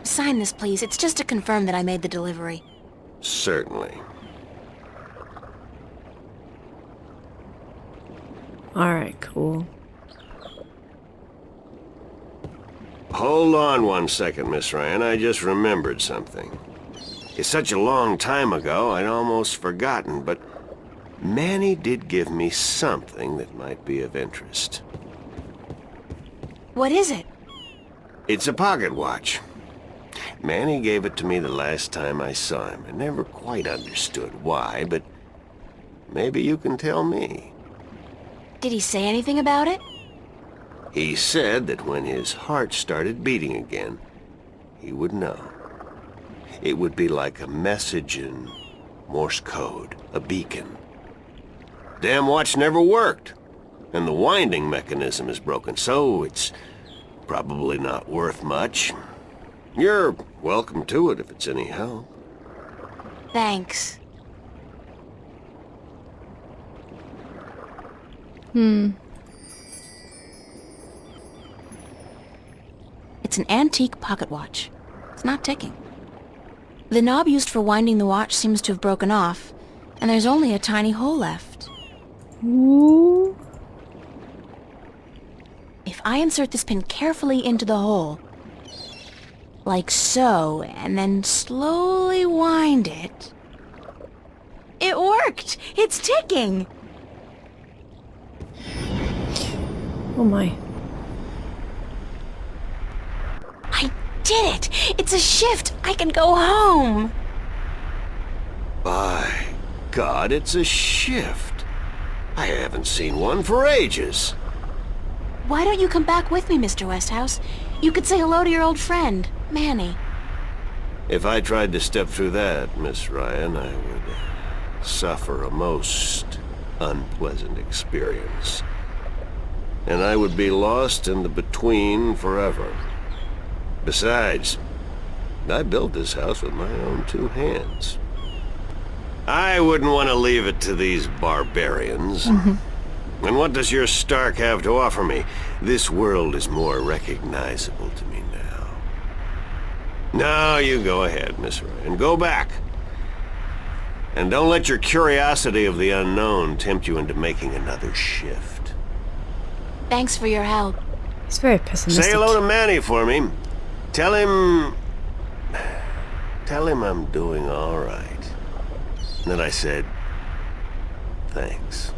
Sign this, please. It's just to confirm that I made the delivery. Certainly. Alright, cool. Hold on one second, Miss Ryan. I just remembered something. It's such a long time ago, I'd almost forgotten, but Manny did give me something that might be of interest. What is it? It's a pocket watch. Manny gave it to me the last time I saw him. I never quite understood why, but maybe you can tell me. Did he say anything about it? He said that when his heart started beating again, he would know. It would be like a message in Morse code, a beacon. Damn watch never worked, and the winding mechanism is broken, so it's probably not worth much. You're welcome to it if it's any help. Thanks. It's an antique pocket watch. It's not ticking. The knob used for winding the watch seems to have broken off, and there's only a tiny hole left. Ooh. If I insert this pin carefully into the hole, like so, and then slowly wind it... It worked! It's ticking! Oh my. I did it! It's a shift! I can go home! By God, it's a shift. I haven't seen one for ages. Why don't you come back with me, Mr. Westhouse? You could say hello to your old friend, Manny. If I tried to step through that, Miss Ryan, I would suffer a most unpleasant experience. And I would be lost in the between forever. Besides, I built this house with my own two hands. I wouldn't want to leave it to these barbarians. And what does your Stark have to offer me? This world is more recognizable to me now. No, you go ahead, Miss Ryan. Go back. And don't let your curiosity of the unknown tempt you into making another shift. Thanks for your help. It's very pessimistic. Say hello to Manny for me. Tell him I'm doing all right. And that I said, thanks.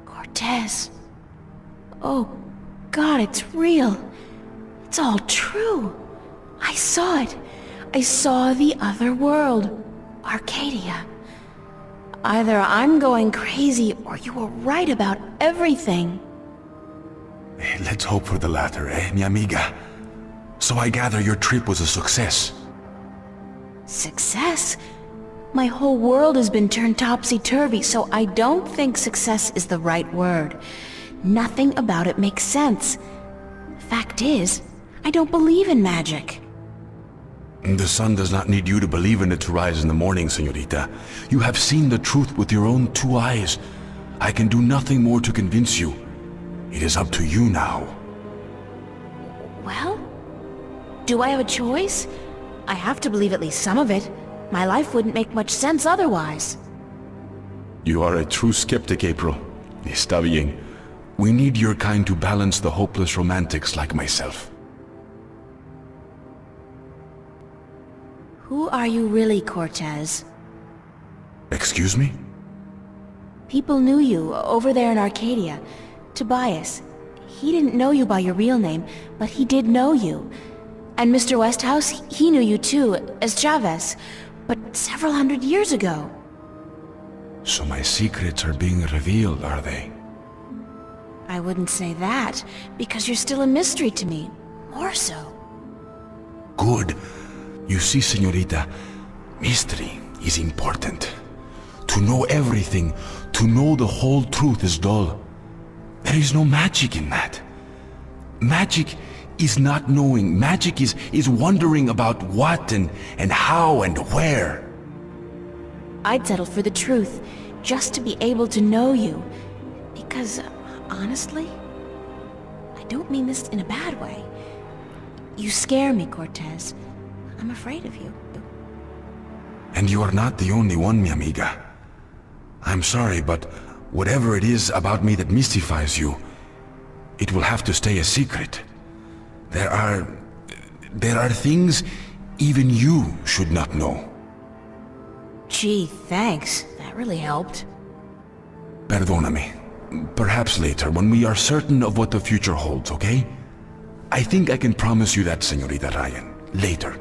Cortez. Oh, God, it's real. It's all true. I saw it. I saw the other world. Arcadia. Either I'm going crazy or you were right about everything. Let's hope for the latter, mi amiga? So I gather your trip was a success. Success? My whole world has been turned topsy-turvy, so I don't think success is the right word. Nothing about it makes sense. Fact is, I don't believe in magic. The sun does not need you to believe in it to rise in the morning, señorita. You have seen the truth with your own two eyes. I can do nothing more to convince you. It is up to you now. Well, do I have a choice? I have to believe at least some of it. My life wouldn't make much sense otherwise. You are a true skeptic, April. Está bien. We need your kind to balance the hopeless romantics like myself. Who are you really, Cortez? Excuse me? People knew you over there in Arcadia. Tobias. He didn't know you by your real name, but he did know you. And Mr. Westhouse, he knew you too, as Chavez, but several hundred years ago. So my secrets are being revealed, are they? I wouldn't say that, because you're still a mystery to me. More so. Good. You see, señorita, mystery is important. To know everything, to know the whole truth is dull. There is no magic in that. Magic is not knowing. Magic is wondering about what and how and where. I'd settle for the truth, just to be able to know you. Because, honestly, I don't mean this in a bad way. You scare me, Cortez. I'm afraid of you. And you are not the only one, mi amiga. I'm sorry, but whatever it is about me that mystifies you, it will have to stay a secret. There are things even you should not know. Gee, thanks. That really helped. Perdóname. Perhaps later, when we are certain of what the future holds, okay? I think I can promise you that, Señorita Ryan. Later.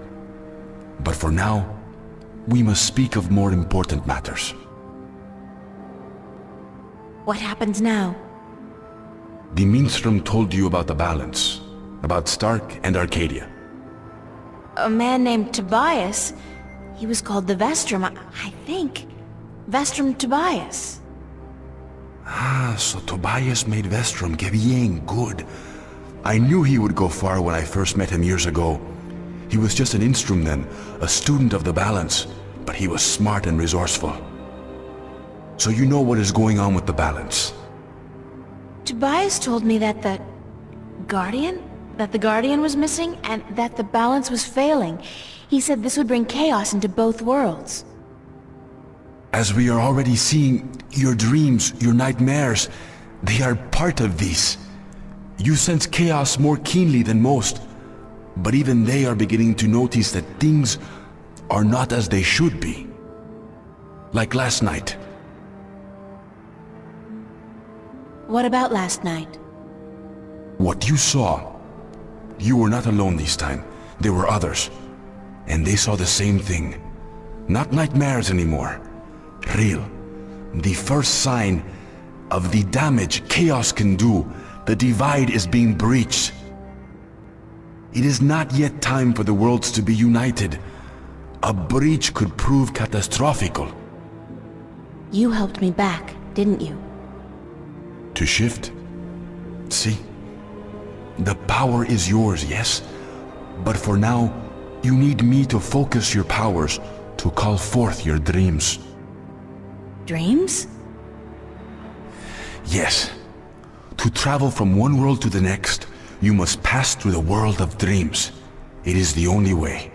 But for now, we must speak of more important matters. What happens now? The Vestrum told you about the balance, about Stark and Arcadia. A man named Tobias. He was called the Vestrum, I think. Vestrum Tobias. Ah, so Tobias made Vestrum. Que bien, good. I knew he would go far when I first met him years ago. He was just an instrument then, a student of the balance, but he was smart and resourceful. So you know what is going on with the balance. Tobias told me that the Guardian was missing, and that the balance was failing. He said this would bring chaos into both worlds. As we are already seeing, your dreams, your nightmares, they are part of these. You sense chaos more keenly than most, but even they are beginning to notice that things are not as they should be. Like last night. What about last night? What you saw, you were not alone this time. There were others, and they saw the same thing. Not nightmares anymore. Real. The first sign of the damage chaos can do. The divide is being breached. It is not yet time for the worlds to be united. A breach could prove catastrophical. You helped me back, didn't you? To shift? See? The power is yours, yes? But for now, you need me to focus your powers to call forth your dreams. Dreams? Yes. To travel from one world to the next, you must pass through the world of dreams. It is the only way.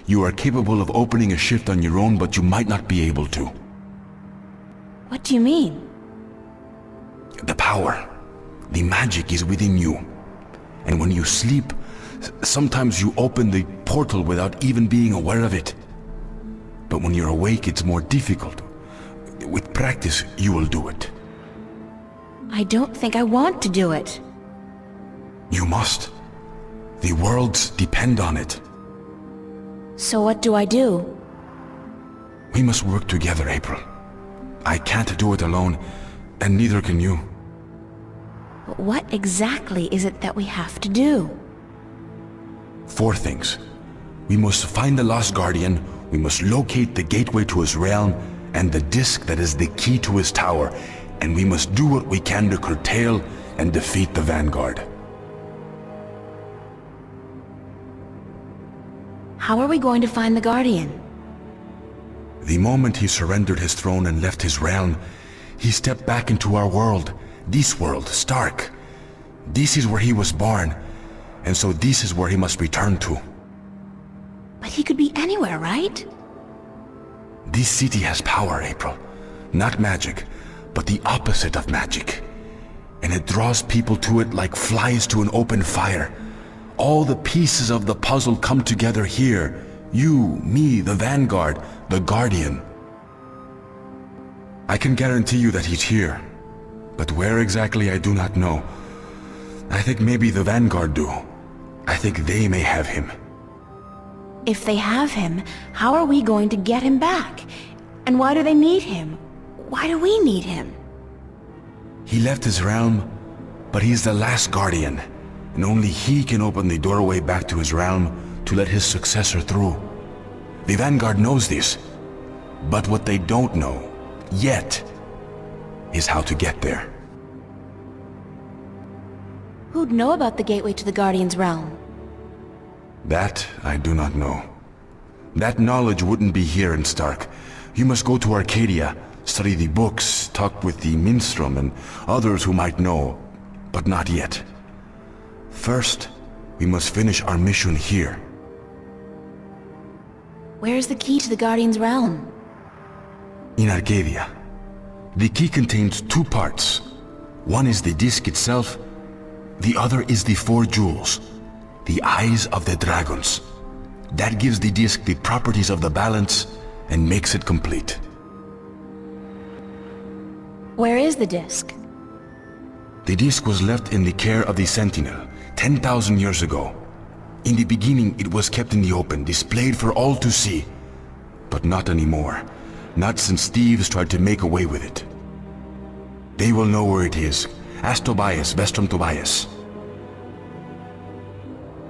You are capable of opening a shift on your own, but you might not be able to. What do you mean? The power, the magic is within you. And when you sleep, sometimes you open the portal without even being aware of it. But when you're awake, it's more difficult. With practice, you will do it. I don't think I want to do it. You must. The worlds depend on it. So what do I do? We must work together, April. I can't do it alone, and neither can you. But what exactly is it that we have to do? 4 things. We must find the Lost Guardian, we must locate the gateway to his realm, and the disc that is the key to his tower, and we must do what we can to curtail and defeat the Vanguard. How are we going to find the Guardian? The moment he surrendered his throne and left his realm, he stepped back into our world. This world, Stark. This is where he was born, and so this is where he must return to. But he could be anywhere, right? This city has power, April. Not magic, but the opposite of magic. And it draws people to it like flies to an open fire. All the pieces of the puzzle come together here. You, me, the Vanguard, the Guardian. I can guarantee you that he's here. But where exactly I do not know. I think maybe the Vanguard do. I think they may have him. If they have him, how are we going to get him back? And why do they need him? Why do we need him? He left his realm, but he's the last Guardian. And only he can open the doorway back to his realm to let his successor through. The Vanguard knows this. But what they don't know, yet, is how to get there. Who'd know about the gateway to the Guardian's realm? That I do not know. That knowledge wouldn't be here in Stark. You must go to Arcadia, study the books, talk with the Vestrum and others who might know, but not yet. First, we must finish our mission here. Where's the key to the Guardian's realm? In Arcadia. The key contains two parts. One is the disc itself, the other is the 4 jewels, the eyes of the dragons. That gives the disc the properties of the balance and makes it complete. Where is the disc? The disc was left in the care of the Sentinel 10,000 years ago. In the beginning, it was kept in the open, displayed for all to see. But not anymore. Not since thieves tried to make away with it. They will know where it is. Ask Tobias, Vestrum Tobias.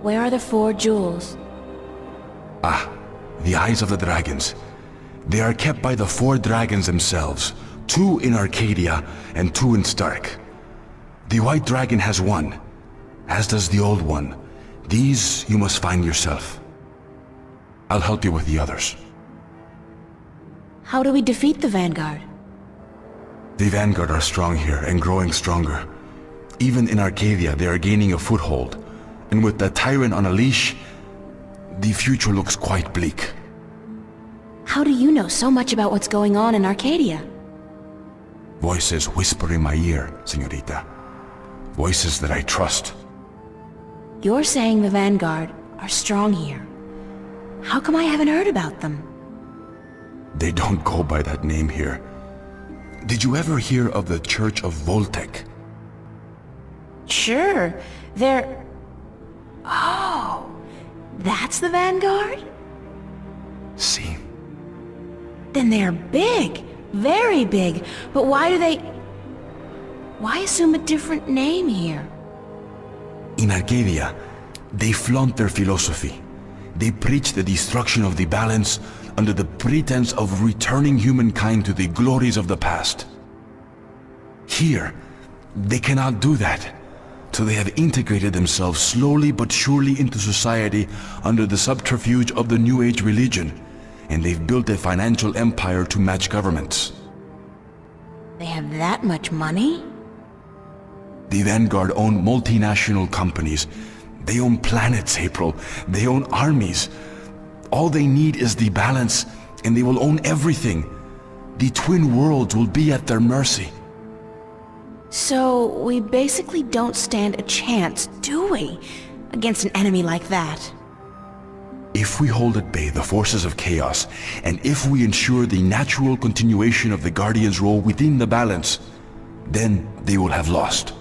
Where are the 4 jewels? Ah, the eyes of the dragons. They are kept by the 4 dragons themselves. 2 in Arcadia and 2 in Stark. The white dragon has 1, as does the old one. These you must find yourself. I'll help you with the others. How do we defeat the Vanguard? The Vanguard are strong here and growing stronger. Even in Arcadia, they are gaining a foothold. And with the tyrant on a leash, the future looks quite bleak. How do you know so much about what's going on in Arcadia? Voices whisper in my ear, señorita. Voices that I trust. You're saying the Vanguard are strong here. How come I haven't heard about them? They don't go by that name here. Did you ever hear of the Church of Voltec? Sure, they're... Oh, that's the Vanguard? See? Then they're big, very big. But why do they... Why assume a different name here? In Arcadia, they flaunt their philosophy. They preach the destruction of the balance under the pretense of returning humankind to the glories of the past. Here, they cannot do that, so they have integrated themselves slowly but surely into society under the subterfuge of the New Age religion, and they've built a financial empire to match governments. They have that much money? The Vanguard own multinational companies. They own planets, April. They own armies. All they need is the balance, and they will own everything. The twin worlds will be at their mercy. So, we basically don't stand a chance, do we? Against an enemy like that. If we hold at bay the forces of chaos, and if we ensure the natural continuation of the Guardian's role within the balance, then they will have lost.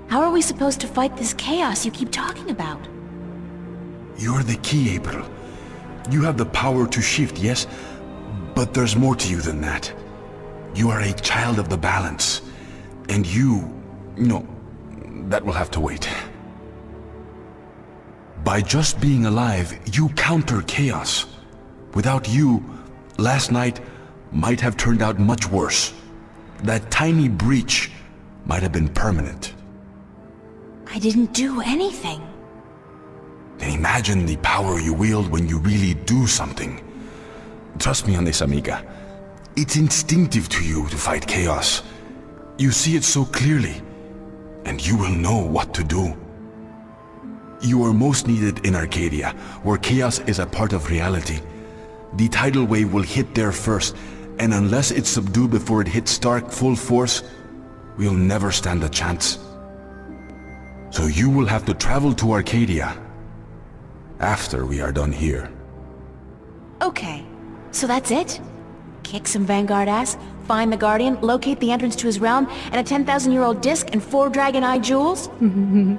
How are we supposed to fight this chaos you keep talking about? You're the key, April. You have the power to shift, yes? But there's more to you than that. You are a child of the balance. And no, that will have to wait. By just being alive, you counter chaos. Without you, last night might have turned out much worse. That tiny breach might have been permanent. I didn't do anything. Then imagine the power you wield when you really do something. Trust me on this, amiga. It's instinctive to you to fight chaos. You see it so clearly, and you will know what to do. You are most needed in Arcadia, where chaos is a part of reality. The tidal wave will hit there first, and unless it's subdued before it hits Stark full force, we'll never stand a chance. So you will have to travel to Arcadia after we are done here. Okay, so that's it? Kick some Vanguard ass, find the Guardian, locate the entrance to his realm, and a 10,000-year-old disc and 4 dragon eye jewels? And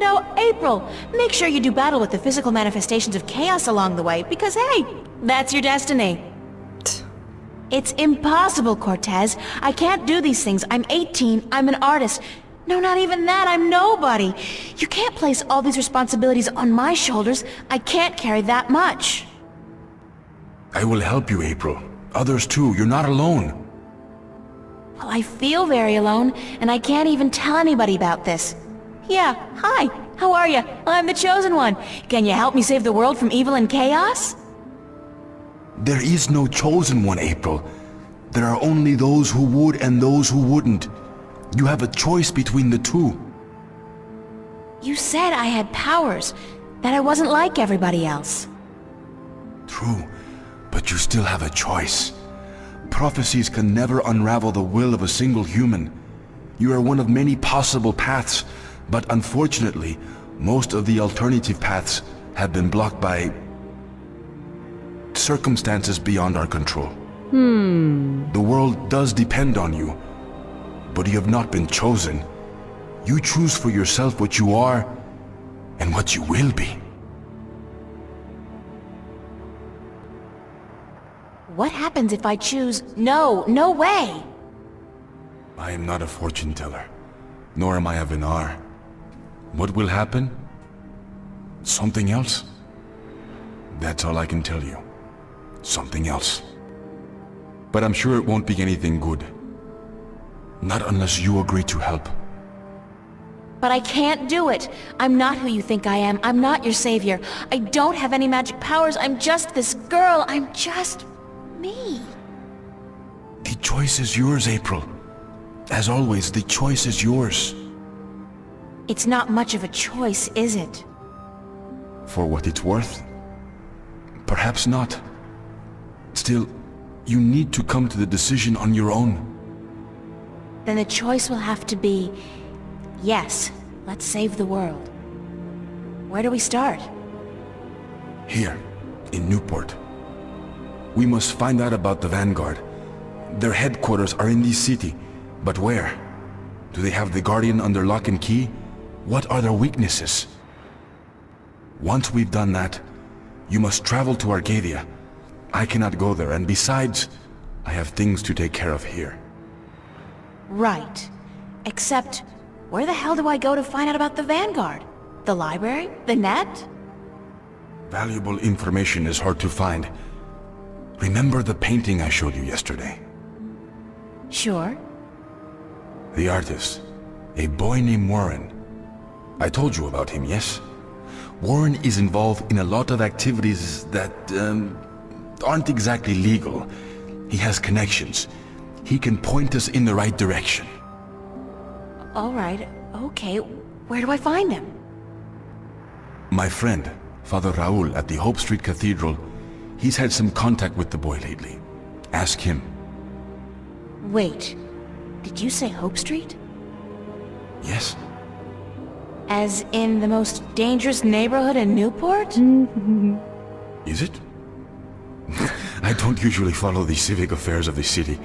oh, April, make sure you do battle with the physical manifestations of chaos along the way, because hey, that's your destiny. It's impossible, Cortez. I can't do these things. I'm 18, I'm an artist. No, not even that, I'm nobody. You can't place all these responsibilities on my shoulders. I can't carry that much. I will help you, April. Others too, you're not alone. Well, I feel very alone, and I can't even tell anybody about this. Yeah, hi, how are you? I'm the Chosen One. Can you help me save the world from evil and chaos? There is no Chosen One, April. There are only those who would and those who wouldn't. You have a choice between the two. You said I had powers, that I wasn't like everybody else. True, but you still have a choice. Prophecies can never unravel the will of a single human. You are one of many possible paths, but unfortunately, most of the alternative paths have been blocked by circumstances beyond our control. The world does depend on you, but you have not been chosen. You choose for yourself what you are and what you will be. What happens if I choose no, no way? I am not a fortune teller, nor am I a Vinar. What will happen? Something else? That's all I can tell you. Something else. But I'm sure it won't be anything good. Not unless you agree to help. But I can't do it. I'm not who you think I am. I'm not your savior. I don't have any magic powers. I'm just this girl. I'm just me. The choice is yours, April. As always, the choice is yours. It's not much of a choice, is it? For what it's worth? Perhaps not. Still, you need to come to the decision on your own. Then the choice will have to be, yes, let's save the world. Where do we start? Here, in Newport. We must find out about the Vanguard. Their headquarters are in this city, but where? Do they have the Guardian under lock and key? What are their weaknesses? Once we've done that, you must travel to Arcadia. I cannot go there, and besides, I have things to take care of here. Right. Except, where the hell do I go to find out about the Vanguard? The library? The net? Valuable information is hard to find. Remember the painting I showed you yesterday? Sure. The artist, a boy named Warren. I told you about him, yes? Warren is involved in a lot of activities that, aren't exactly legal. He has connections. He can point us in the right direction. All right, okay. Where do I find him? My friend, Father Raul at the Hope Street Cathedral, he's had some contact with the boy lately. Ask him. Wait, did you say Hope Street? Yes? As in the most dangerous neighborhood in Newport? Is it? I don't usually follow the civic affairs of the city.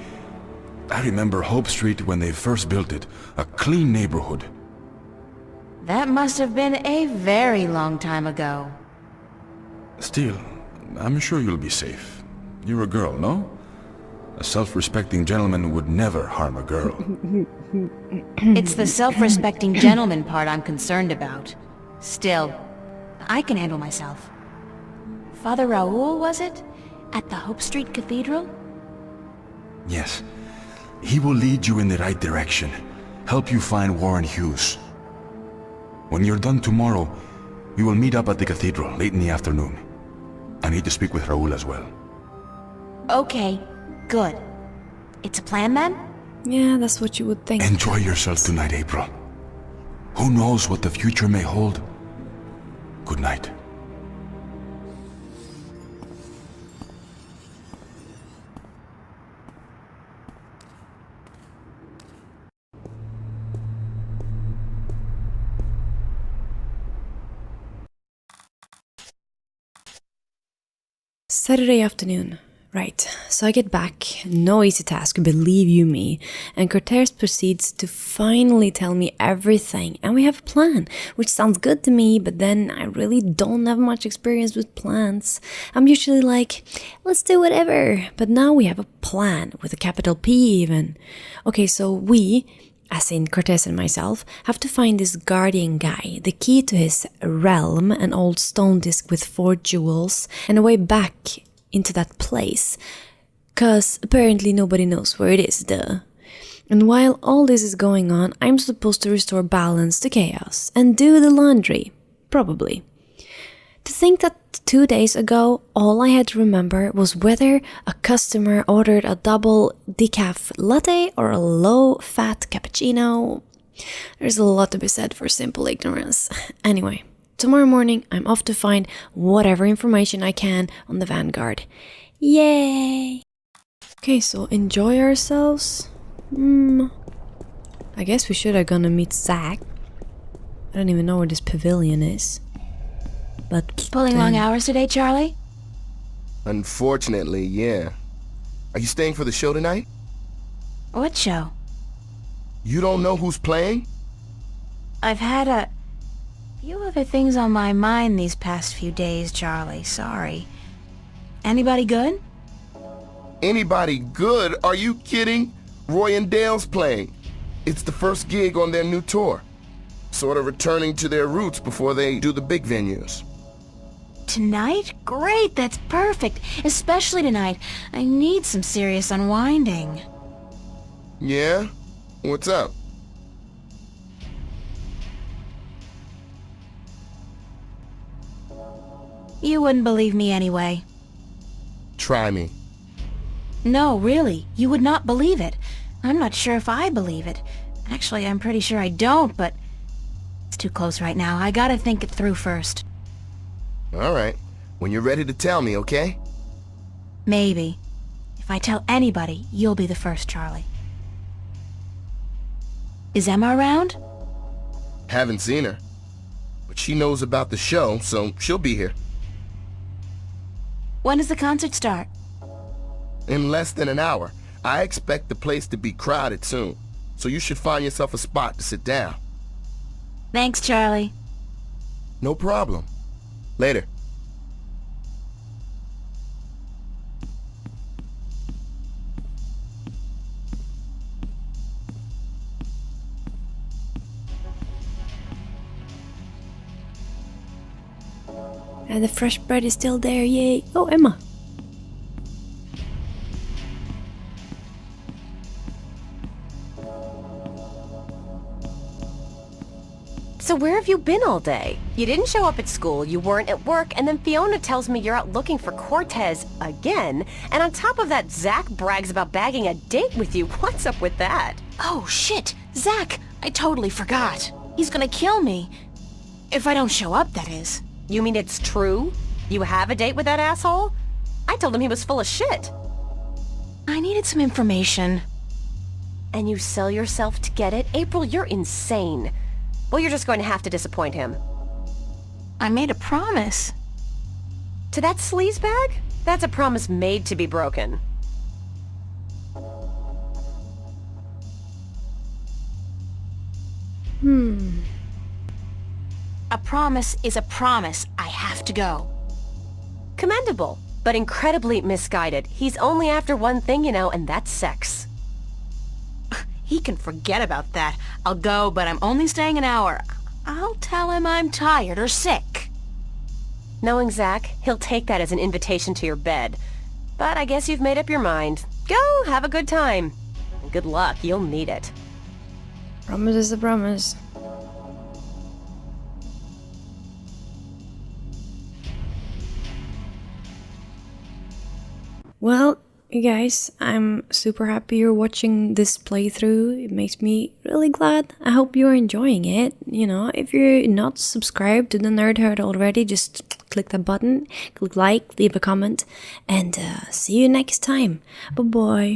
I remember Hope Street when they first built it, a clean neighborhood. That must have been a very long time ago. Still, I'm sure you'll be safe. You're a girl, no? A self-respecting gentleman would never harm a girl. It's the self-respecting gentleman part I'm concerned about. Still, I can handle myself. Father Raul, was it? At the Hope Street Cathedral? Yes. He will lead you in the right direction, help you find Warren Hughes. When you're done tomorrow, we will meet up at the cathedral late in the afternoon. I need to speak with Raul as well. Okay, good. It's a plan then? Yeah, that's what you would think. Enjoy yourself tonight, April. Who knows what the future may hold? Good night. Saturday afternoon. Right, so I get back, no easy task, believe you me, and Cortez proceeds to finally tell me everything, and we have a plan, which sounds good to me, but then I really don't have much experience with plans. I'm usually like, let's do whatever, but now we have a plan, with a capital P even. Okay, so we, as in Cortez and myself, have to find this guardian guy, the key to his realm, an old stone disc with 4 jewels, and a way back into that place, cause apparently nobody knows where it is, duh. And while all this is going on, I'm supposed to restore balance to chaos and do the laundry, probably. To think that 2 days ago, all I had to remember was whether a customer ordered a double decaf latte or a low-fat cappuccino. There's a lot to be said for simple ignorance. Anyway, tomorrow morning I'm off to find whatever information I can on the Vanguard. Yay! Okay, so enjoy ourselves. I guess we should have gonna meet Zach. I don't even know where this pavilion is. But Pulling long hours today, Charlie? Unfortunately, yeah. Are you staying for the show tonight? What show? You don't know who's playing? I've had a few other things on my mind these past few days, Charlie. Sorry. Anybody good? Anybody good? Are you kidding? Roy and Dale's playing. It's the first gig on their new tour. Sort of returning to their roots before they do the big venues. Tonight? Great, that's perfect. Especially tonight. I need some serious unwinding. Yeah? What's up? You wouldn't believe me anyway. Try me. No, really, you would not believe it. I'm not sure if I believe it. Actually, I'm pretty sure I don't, but it's too close right now. I gotta think it through first. All right. When you're ready to tell me, okay? Maybe. If I tell anybody, you'll be the first, Charlie. Is Emma around? Haven't seen her. But she knows about the show, so she'll be here. When does the concert start? In less than an hour. I expect the place to be crowded soon, so you should find yourself a spot to sit down. Thanks, Charlie. No problem. Later. and the fresh bread is still there, yay. Oh, Emma. So where have you been all day? You didn't show up at school, you weren't at work, and then Fiona tells me you're out looking for Cortez again, and on top of that, Zach brags about bagging a date with you. What's up with that? Oh, shit! Zach! I totally forgot. He's gonna kill me. If I don't show up, that is. You mean it's true? You have a date with that asshole? I told him he was full of shit. I needed some information. And you sell yourself to get it? April, you're insane. Well, you're just going to have to disappoint him. I made a promise. To that sleazebag? That's a promise made to be broken. A promise is a promise. I have to go. Commendable, but incredibly misguided. He's only after one thing, you know, and that's sex. He can forget about that. I'll go, but I'm only staying an hour. I'll tell him I'm tired or sick. Knowing Zach, he'll take that as an invitation to your bed. But I guess you've made up your mind. Go, have a good time. And good luck, you'll need it. Promise is a promise. Well, you guys, I'm super happy you're watching this playthrough. It makes me really glad. I hope you're enjoying it. You know, if you're not subscribed to the Nerd Herd already, just click that button, click like, leave a comment, and see you next time. Bye-bye.